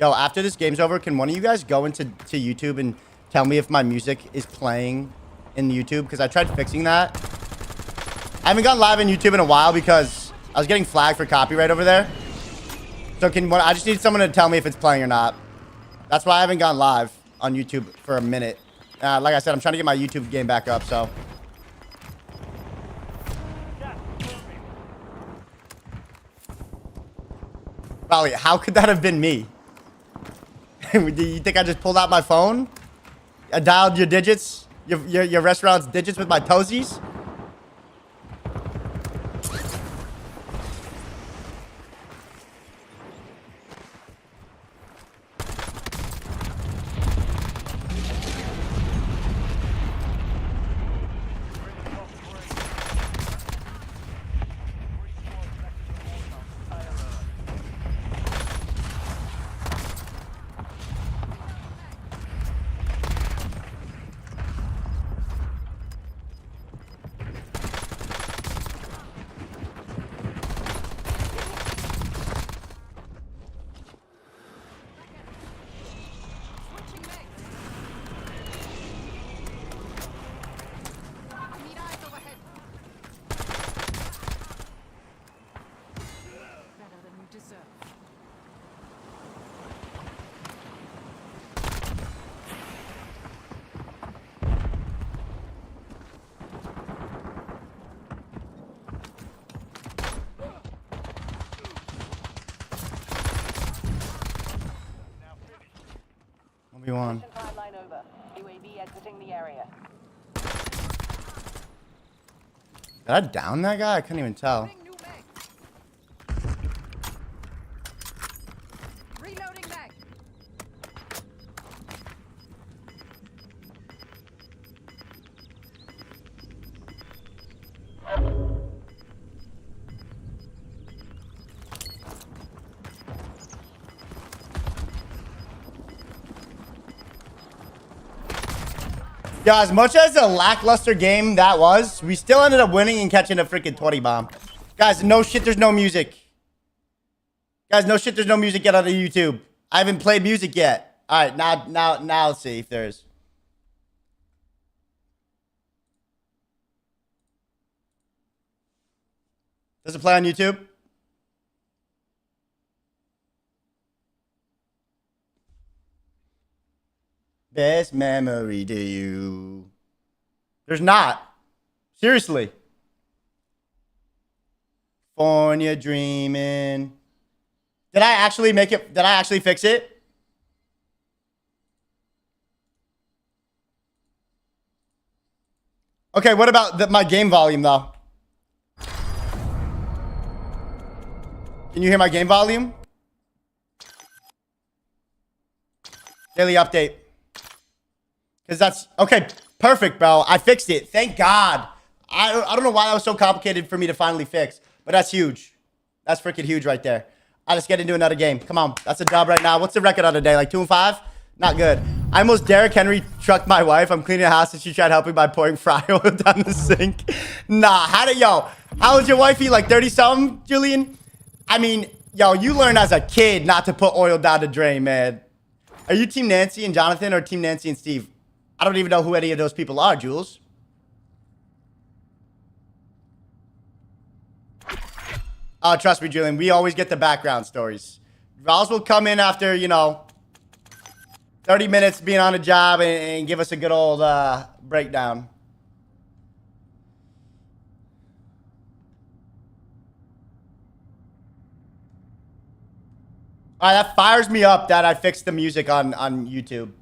Yo, after this game's over, can one of you guys go into YouTube and tell me if my music is playing in YouTube? Because I tried fixing that. I haven't gone live on YouTube in a while because I was getting flagged for copyright over there. So I just need someone to tell me if it's playing or not. That's why I haven't gone live on YouTube for a minute. Like I said, I'm trying to get my YouTube game back up, so. Probably, how could that have been me? Do you think I just pulled out my phone? I dialed your digits? Your restaurant's digits with my toesies? One. Timeline over. UAV exiting the area. Did I down that guy? I couldn't even tell. Reloading mag. Yeah, as much as a lackluster game that was, we still ended up winning and catching a freaking 20 bomb. Guys, no shit, there's no music. Guys, no shit, there's no music yet on the YouTube. I haven't played music yet. All right, now let's see if there's. Does it play on YouTube? Best memory to you. There's not. Seriously. California dreaming. Did I actually make it? Did I actually fix it? Okay, what about my game volume though? Can you hear my game volume? Daily update. Because that's... Okay, perfect, bro. I fixed it. Thank God. I don't know why that was so complicated for me to finally fix. But that's huge. That's freaking huge right there. Let's get into another game. Come on. That's a dub right now. What's the record on the day? Like 2-5? Not good. I almost Derrick Henry trucked my wife. I'm cleaning the house and she tried helping by pouring fry oil down the sink. Nah, how was your wifey? Like 30-something, Julian? I mean, yo, you learn as a kid not to put oil down the drain, man. Are you Team Nancy and Jonathan or Team Nancy and Steve? I don't even know who any of those people are, Jules. Trust me, Julian. We always get the background stories. Ross will come in after, 30 minutes being on a job and give us a good old breakdown. All right, that fires me up that I fixed the music on YouTube.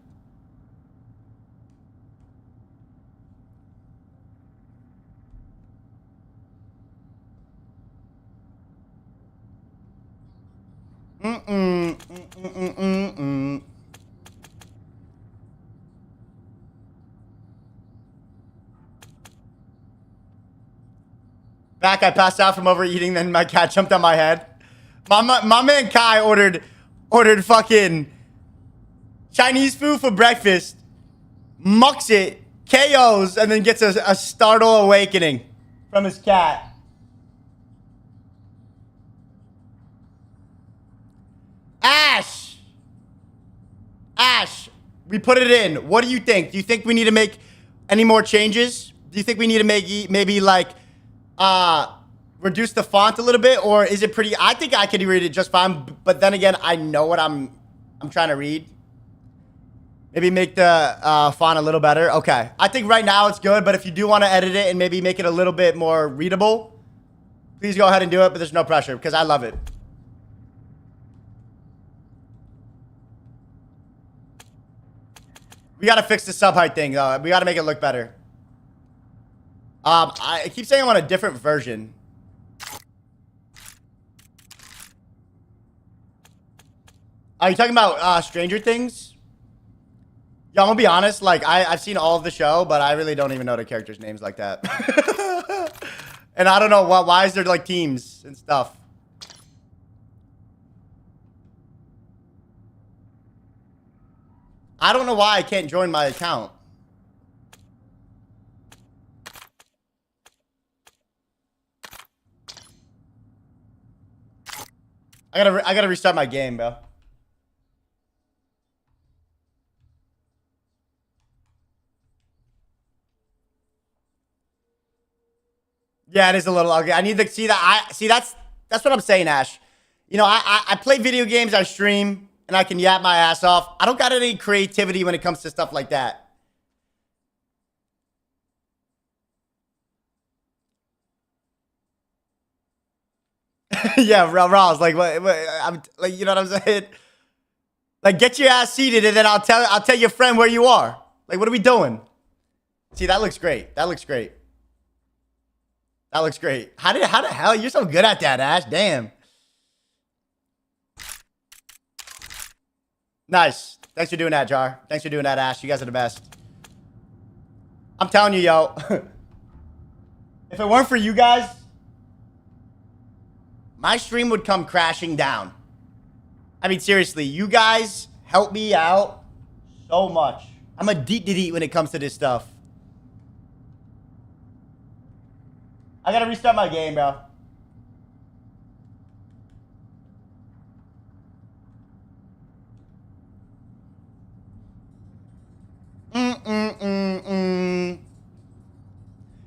Back, I passed out from overeating, then my cat jumped on my head. My man Kai ordered fucking Chinese food for breakfast, mucks it, KOs, and then gets a startle awakening from his cat. Ash! We put it in. What do you think? Do you think we need to make any more changes? Do you think we need to make maybe like reduce the font a little bit, or is it pretty? I think I could read it just fine, but then again, I know what I'm trying to read. Maybe make the font a little better. Okay, I think right now it's good, but if you do want to edit it and maybe make it a little bit more readable, please go ahead and do it, but there's no pressure because I love it. We got to fix the sub height thing, though. We got to make it look better. I keep saying I want a different version. Are you talking about Stranger Things? Yo, I'm gonna be honest. Like, I've seen all of the show, but I really don't even know the characters' names like that. And I don't know why is there like teams and stuff. I don't know why I can't join my account. I gotta restart my game, bro. Yeah, it is a little ugly. I need to see that. That's what I'm saying, Ash. You know, I play video games, I stream, and I can yap my ass off. I don't got any creativity when it comes to stuff like that. Yeah, Ross, like what? I'm like, you know what I'm saying? Like, get your ass seated, and then I'll tell your friend where you are. Like, what are we doing? See, that looks great. That looks great. That looks great. How the hell? You're so good at that, Ash. Damn. Nice. Thanks for doing that, Jar. Thanks for doing that, Ash. You guys are the best. I'm telling you, yo. If it weren't for you guys, my stream would come crashing down. I mean, seriously, you guys help me out so much. I'm a deep when it comes to this stuff. I gotta restart my game, bro.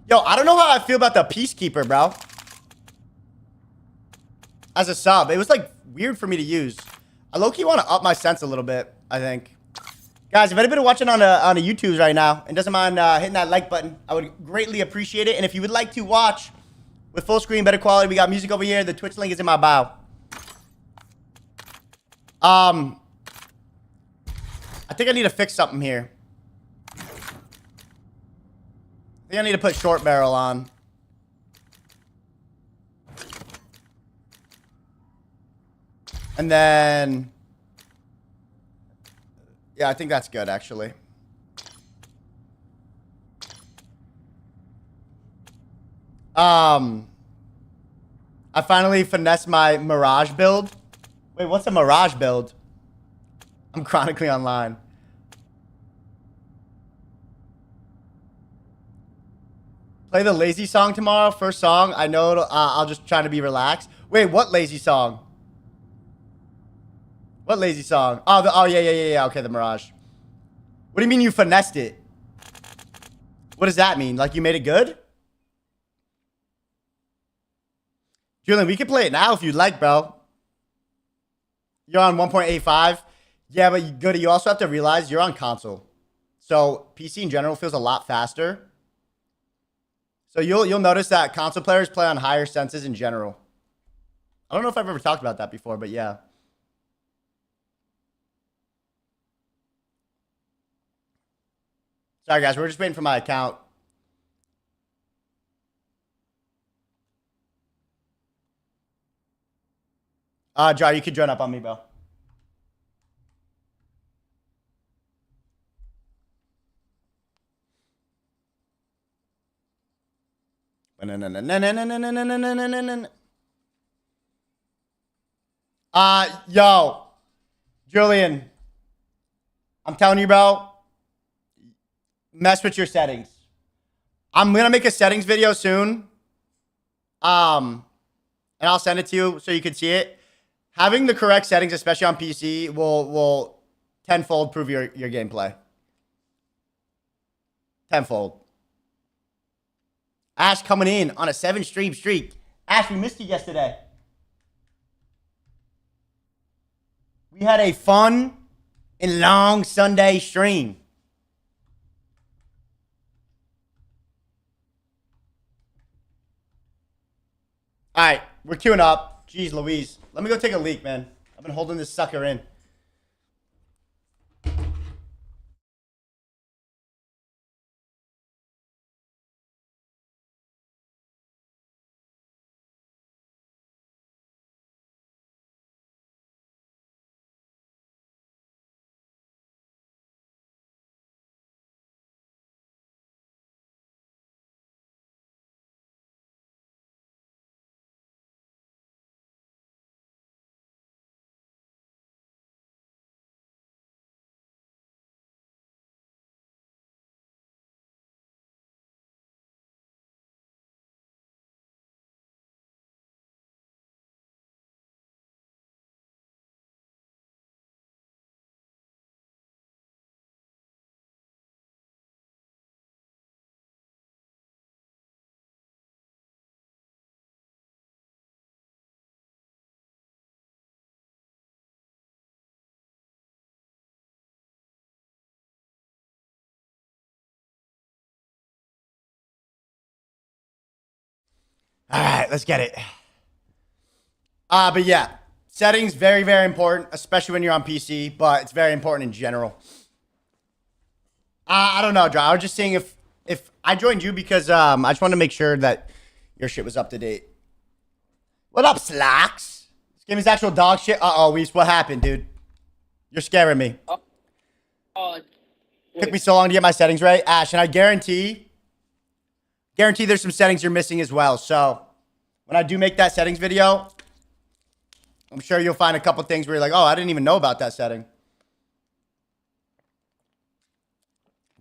Yo, I don't know how I feel about the Peacekeeper, bro. As a sub, it was like weird for me to use. I low-key want to up my sense a little bit, I think. Guys, if anybody watching on the YouTubes right now and doesn't mind hitting that like button, I would greatly appreciate it. And if you would like to watch with full screen, better quality, we got music over here. The Twitch link is in my bio. I think I need to fix something here. I think I need to put short barrel on. And then, yeah, I think that's good, actually. I finally finessed my Mirage build. Wait, what's a Mirage build? I'm chronically online. Play the Lazy song tomorrow. First song. I know I'll just try to be relaxed. Wait, what Lazy song? What Lazy song? Oh, yeah. Okay, the Mirage. What do you mean you finessed it? What does that mean? Like you made it good? Julian, we can play it now if you'd like, bro. You're on 1.85. Yeah, but Goody, you also have to realize you're on console. So PC in general feels a lot faster. So you'll notice that console players play on higher senses in general. I don't know if I've ever talked about that before, but yeah. Sorry, guys. We're just waiting for my account. Jar, you can join up on me, bro. Yo, Julian, I'm telling you, bro, mess with your settings. I'm gonna make a settings video soon. And I'll send it to you so you can see it. Having the correct settings, especially on PC, will tenfold prove your gameplay. Tenfold. Ash coming in on a 7-stream streak. Ash, we missed you yesterday. We had a fun and long Sunday stream. All right, we're queuing up. Jeez Louise. Let me go take a leak, man. I've been holding this sucker in. All right, let's get it. But yeah, settings, very, very important, especially when you're on PC, but it's very important in general. I don't know, Joe. I was just seeing if I joined you because I just wanted to make sure that your shit was up to date. What up, Slacks? This game is actual dog shit. Uh-oh, Weeps, what happened, dude? You're scaring me. Took me so long to get my settings right. Ash, and I guarantee there's some settings you're missing as well. So when I do make that settings video, I'm sure you'll find a couple things where you're like, oh, I didn't even know about that setting.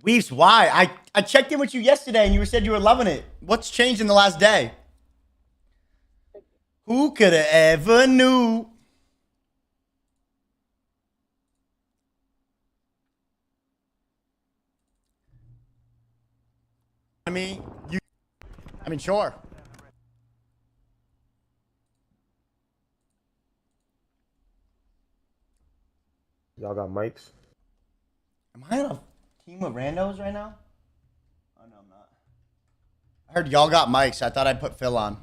Weeps, why? I checked in with you yesterday and you said you were loving it. What's changed in the last day? Who could have ever knew? I mean, sure. Y'all got mics? Am I on a team of randos right now? Oh, no, I'm not. I heard y'all got mics. I thought I'd put Phil on.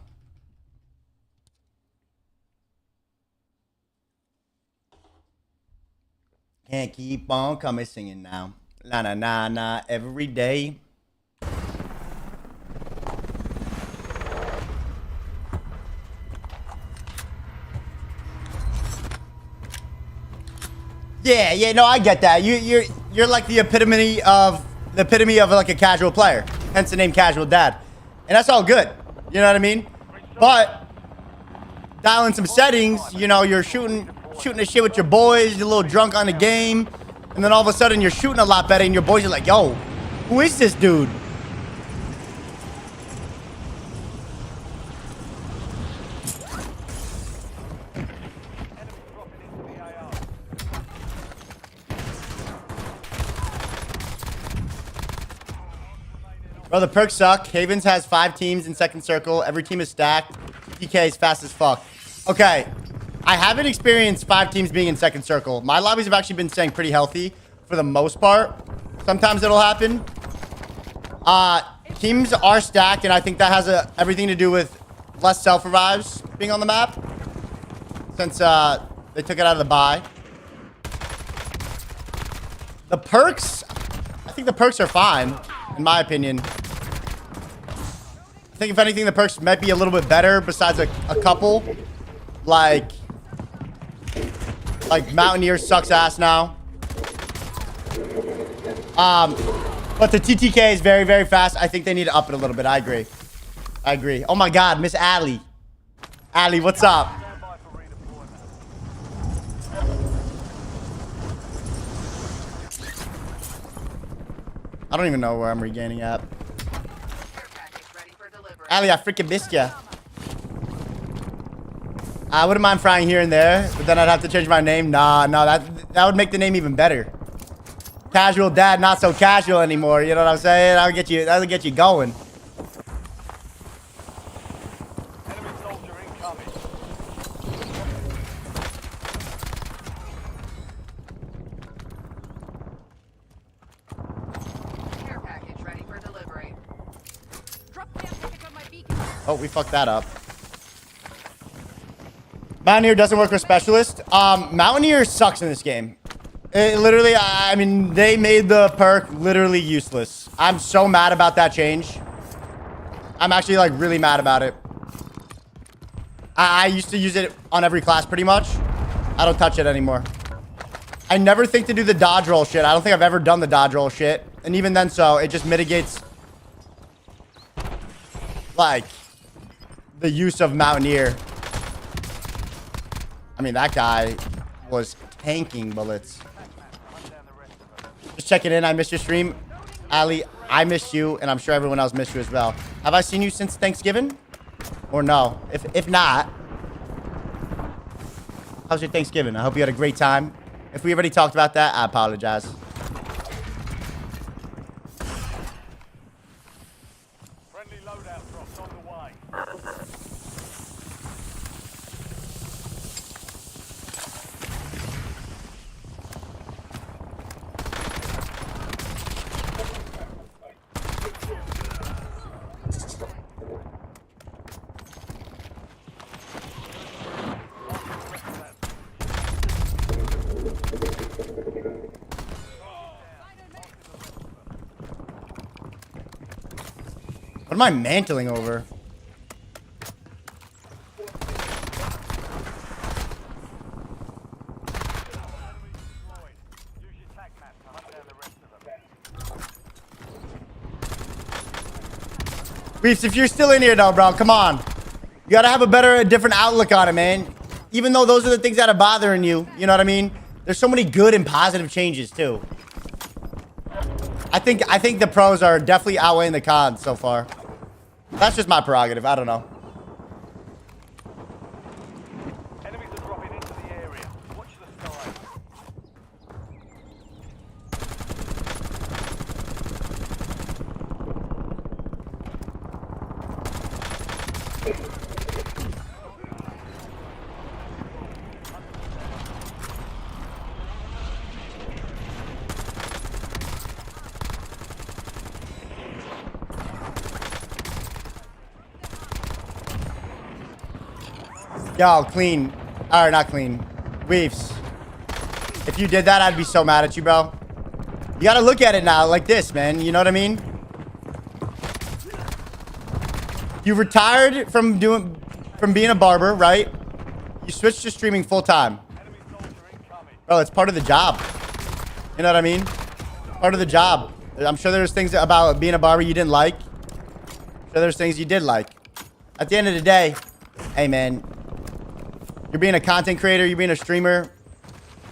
Can't keep on coming singing now. La na na na every day. Yeah, no, I get that. You're like the epitome of like a casual player. Hence the name Casual Dad. And that's all good. You know what I mean? But dial in some settings, you know, you're shooting the shit with your boys, you're a little drunk on the game, and then all of a sudden you're shooting a lot better and your boys are like, yo, who is this dude? Bro, the perks suck. Havens has 5 teams in second circle. Every team is stacked. DK is fast as fuck. Okay. I haven't experienced 5 teams being in second circle. My lobbies have actually been staying pretty healthy for the most part. Sometimes it'll happen. Teams are stacked, and I think that has everything to do with less self-revives being on the map. Since they took it out of the buy. The perks, I think the perks are fine, in my opinion. I think if anything, the perks might be a little bit better besides a couple. Like Mountaineer sucks ass now. But the TTK is very, very fast. I think they need to up it a little bit. I agree. Oh my God, Miss Allie. Allie, what's up? I don't even know where I'm regaining at. Allie, I freaking missed ya. I wouldn't mind frying here and there, but then I'd have to change my name. Nah, that would make the name even better. casual dad, not so casual anymore. You know what I'm saying? That'll get you going. Enemy soldier incoming. Care package ready for delivery. Drop down to pick up my beacon. Oh, we fucked that up. Mountaineer doesn't work with Specialist. Mountaineer sucks in this game. It literally, I mean, they made the perk literally useless. I'm so mad about that change. I'm actually, like, really mad about it. I used to use it on every class pretty much. I don't touch it anymore. I never think to do the dodge roll shit. I don't think I've ever done the dodge roll shit. And even then, so it just mitigates, like, the use of Mountaineer. I mean, that guy was tanking bullets. Just checking in. I missed your stream. Ali, I missed you, and I'm sure everyone else missed you as well. Have I seen you since Thanksgiving? Or no? If not, how's your Thanksgiving? I hope you had a great time. If we already talked about that, I apologize. Friendly loadout drops on the way. What am I mantling over? Use your tac map to hunt down the rest of them. Reefs, if you're still in here though, bro, come on. You gotta have a different outlook on it, man. Even though those are the things that are bothering you, you know what I mean? There's so many good and positive changes too. I think the pros are definitely outweighing the cons so far. That's just my prerogative. I don't know. Enemies are dropping into the area. Watch the sky. Yo, clean. Or not clean. Reefs. If you did that, I'd be so mad at you, bro. You gotta look at it now like this, man. You know what I mean? You retired from being a barber, right? You switched to streaming full time. Enemy soldier incoming. Bro, it's part of the job. You know what I mean? Part of the job. I'm sure there's things about being a barber you didn't like. I'm sure there's things you did like. At the end of the day, hey, man. You're being a content creator. You're being a streamer.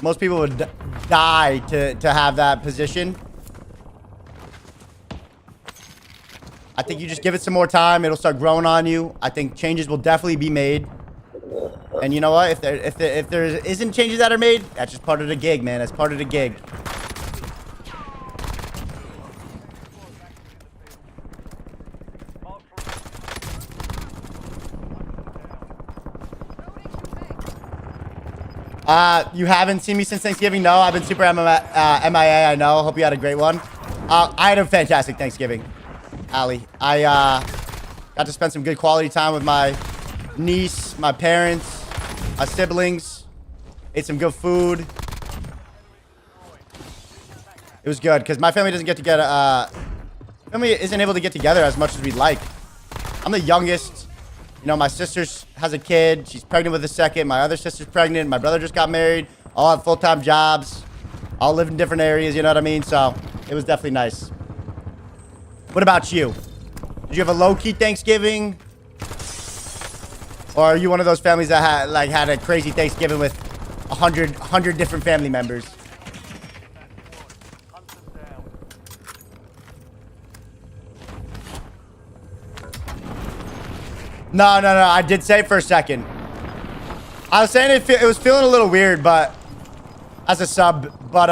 Most people would die to have that position. I think you just give it some more time. It'll start growing on you. I think changes will definitely be made. And you know what? If there isn't changes that are made, that's just part of the gig, man. That's part of the gig. You haven't seen me since Thanksgiving? No, I've been super MIA, I know. Hope you had a great one. I had a fantastic Thanksgiving, Ali. I got to spend some good quality time with my niece, my parents, my siblings. Ate some good food. It was good because my family doesn't get together. Family isn't able to get together as much as we'd like. I'm the youngest. You know, my sister has a kid. She's pregnant with a second. My other sister's pregnant. My brother just got married. All have full-time jobs. All live in different areas, you know what I mean? So, it was definitely nice. What about you? Did you have a low-key Thanksgiving? Or are you one of those families that had a crazy Thanksgiving with 100 different family members? No. I did say it for a second. I was saying it was feeling a little weird, but as a sub, but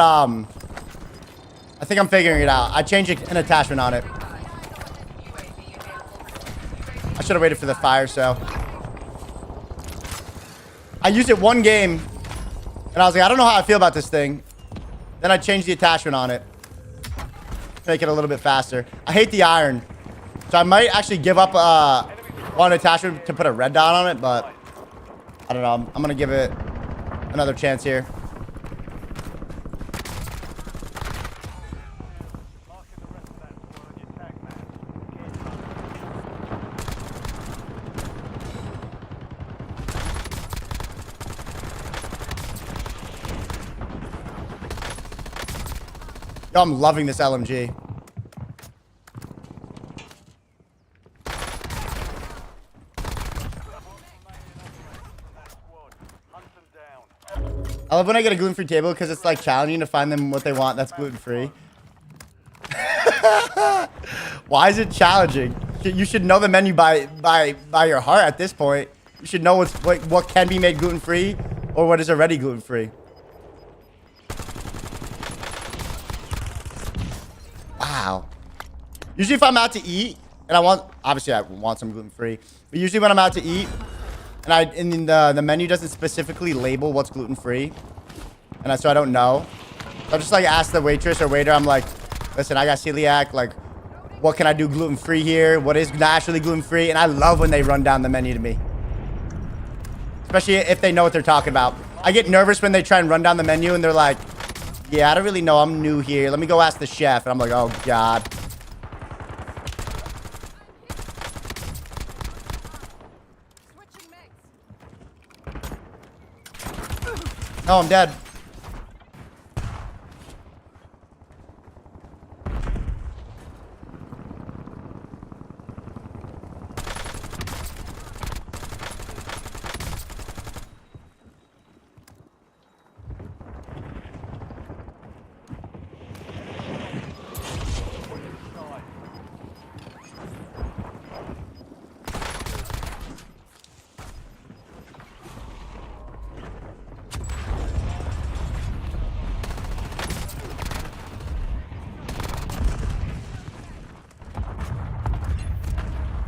I think I'm figuring it out. I changed an attachment on it. I should have waited for the fire cell. I used it one game, and I was like, I don't know how I feel about this thing. Then I changed the attachment on it. Make it a little bit faster. I hate the iron. So I might actually give up one attachment to put a red dot on it, but I don't know. I'm going to give it another chance here. Yo, I'm loving this LMG. I love when I get a gluten-free table because it's like challenging to find them what they want that's gluten-free. Why is it challenging? You should know the menu by your heart at this point. You should know what can be made gluten-free or what is already gluten-free. Wow. Usually if I'm out to eat and obviously I want some gluten-free, but usually when I'm out to eat and the menu doesn't specifically label what's gluten-free, and so I don't know, so I just like ask the waitress or waiter, I'm like, listen, I got celiac, like, what can I do gluten-free here? What is naturally gluten-free? And I love when they run down the menu to me, especially if they know what they're talking about. I get nervous when they try and run down the menu and they're like, yeah, I don't really know. I'm new here. Let me go ask the chef. And I'm like, oh, God. Oh, I'm dead.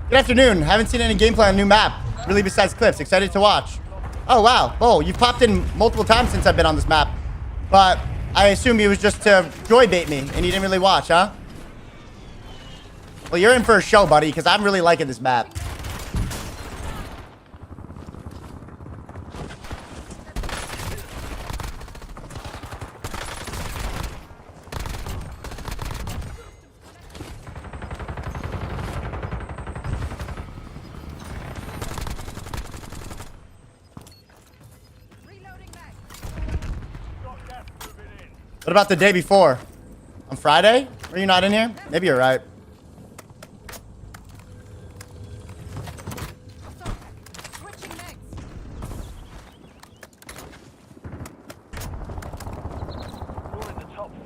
Good afternoon. Haven't seen any gameplay on new map. Really besides clips. Excited to watch. Oh, wow. Oh, you've popped in multiple times since I've been on this map. But I assume it was just to joy bait me and you didn't really watch, huh? Well, you're in for a show, buddy, because I'm really liking this map. What about the day before? On Friday? Were you not in here? Maybe you're right.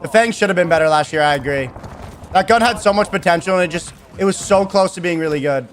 The Fang should have been better last year, I agree. That gun had so much potential and it was so close to being really good.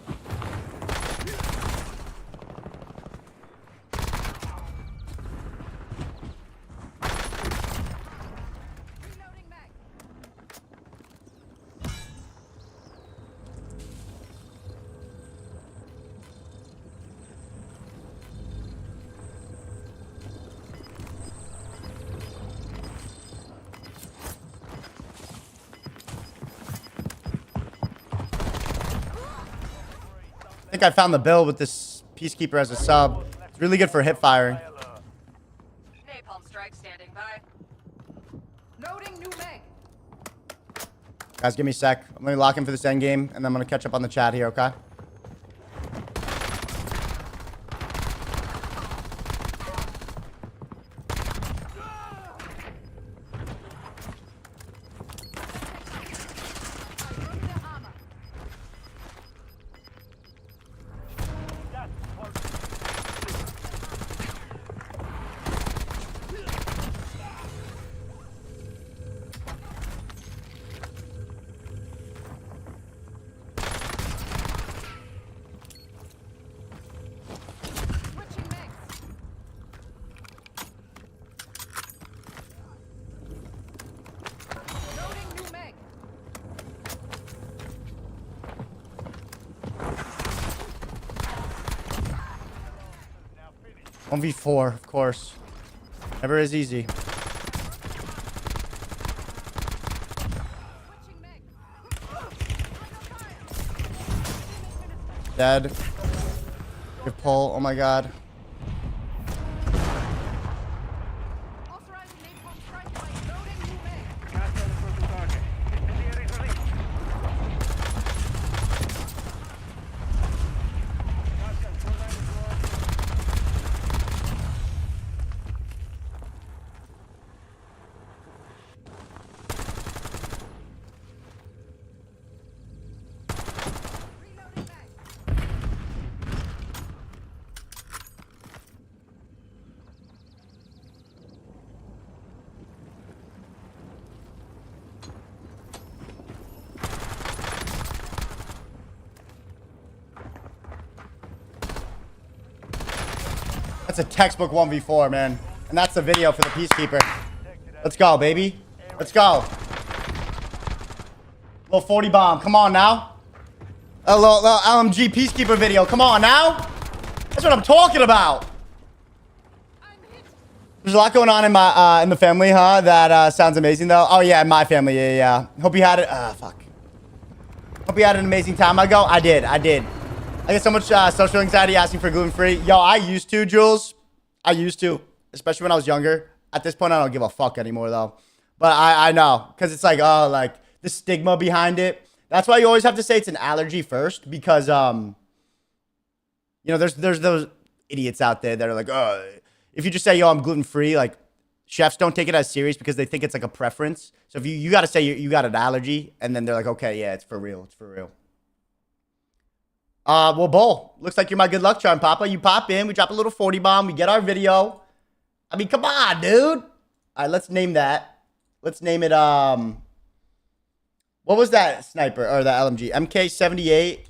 I think I found the build with this Peacekeeper as a sub. It's really good for hip firing. Napalm strike standing by. Loading new mag. Guys, give me a sec. Let me lock in for this end game, and then I'm going to catch up on the chat here, okay? 1v4, of course. Never is easy. Dead. Good pull. Oh my god. Authorizing napalm strike flight. Loading new mag. Gas on the purple target. Incendiaries released. Gas gun, throw down the door. Reloading mag. That's a textbook 1v4, man. And that's the video for the Peacekeeper. Let's go, baby. Let's go. Little 40 bomb. Come on now. A little LMG Peacekeeper video. Come on now. That's what I'm talking about. There's a lot going on in the family, huh? That sounds amazing, though. Oh, yeah, my family. Yeah. Hope you had it. Fuck. Hope you had an amazing time. I did. I get so much social anxiety asking for gluten-free. Yo, I used to, Jules. I used to, especially when I was younger. At this point, I don't give a fuck anymore, though. But I know, because it's like, oh, like, the stigma behind it. That's why you always have to say it's an allergy first, because, you know, there's those idiots out there that are like, oh, if you just say, yo, I'm gluten-free, like, chefs don't take it as serious because they think it's like a preference. So if you got to say you got an allergy, and then they're like, okay, yeah, it's for real. It's for real. Well, Bull, looks like you're my good luck charm, Papa. You pop in, we drop a little 40 bomb, we get our video. I mean, come on, dude. All right, let's name that. Let's name it, what was that sniper, or the LMG? MK78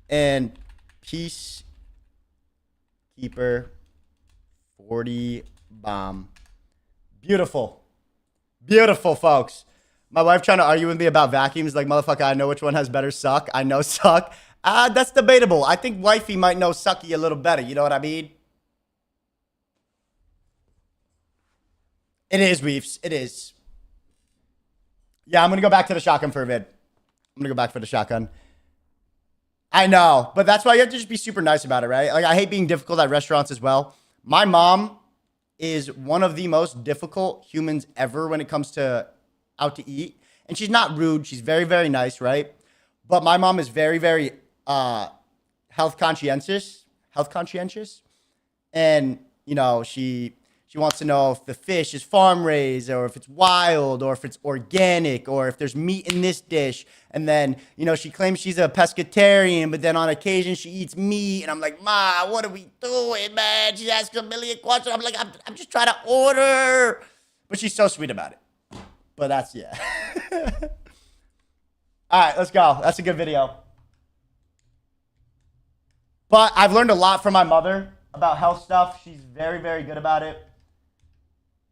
and Peacekeeper 40 bomb. Beautiful. Beautiful, folks. My wife trying to argue with me about vacuums, like, motherfucker, I know which one has better suck. I know suck. That's debatable. I think wifey might know sucky a little better. You know what I mean? It is, Weefs. It is. Yeah, I'm going to go back to the shotgun for a vid. I'm going to go back for the shotgun. I know, but that's why you have to just be super nice about it, right? Like, I hate being difficult at restaurants as well. My mom is one of the most difficult humans ever when it comes to out to eat. And she's not rude. She's very, very nice, right? But my mom is very, very health conscientious. And, you know, she wants to know if the fish is farm raised or if it's wild or if it's organic or if there's meat in this dish. And then, you know, she claims she's a pescatarian, but then on occasion she eats meat. And I'm like, Ma, what are we doing, man? She asks a million questions. I'm like, I'm just trying to order. But she's so sweet about it. But that's, yeah. All right, let's go. That's a good video. But I've learned a lot from my mother about health stuff. She's very, very good about it.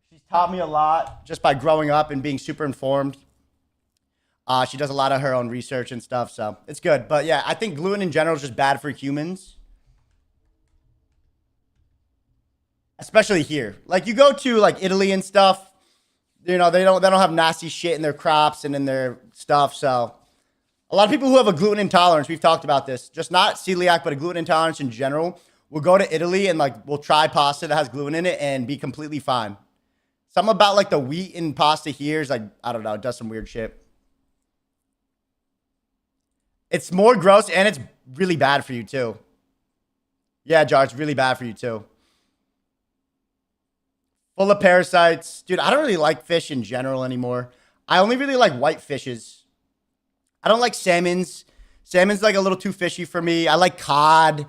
She's taught me a lot just by growing up and being super informed. She does a lot of her own research and stuff, so it's good. But yeah, I think gluten in general is just bad for humans. Especially here. Like, you go to like Italy and stuff, you know, they don't have nasty shit in their crops and in their stuff, so a lot of people who have a gluten intolerance, we've talked about this, just not celiac, but a gluten intolerance in general, will go to Italy and like will try pasta that has gluten in it and be completely fine. Something about like the wheat in pasta here is like, I don't know, it does some weird shit. It's more gross and it's really bad for you too. Yeah, Jar, it's really bad for you too. Full of parasites. Dude, I don't really like fish in general anymore. I only really like white fishes. I don't like salmons. Salmon's like a little too fishy for me. I like cod.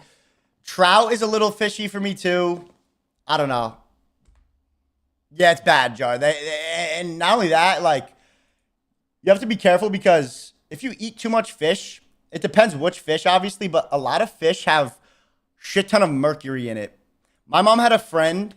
Trout is a little fishy for me too. I don't know. Yeah, it's bad, Jar. And not only that, like, you have to be careful because if you eat too much fish, it depends which fish, obviously, but a lot of fish have shit ton of mercury in it. My mom had a friend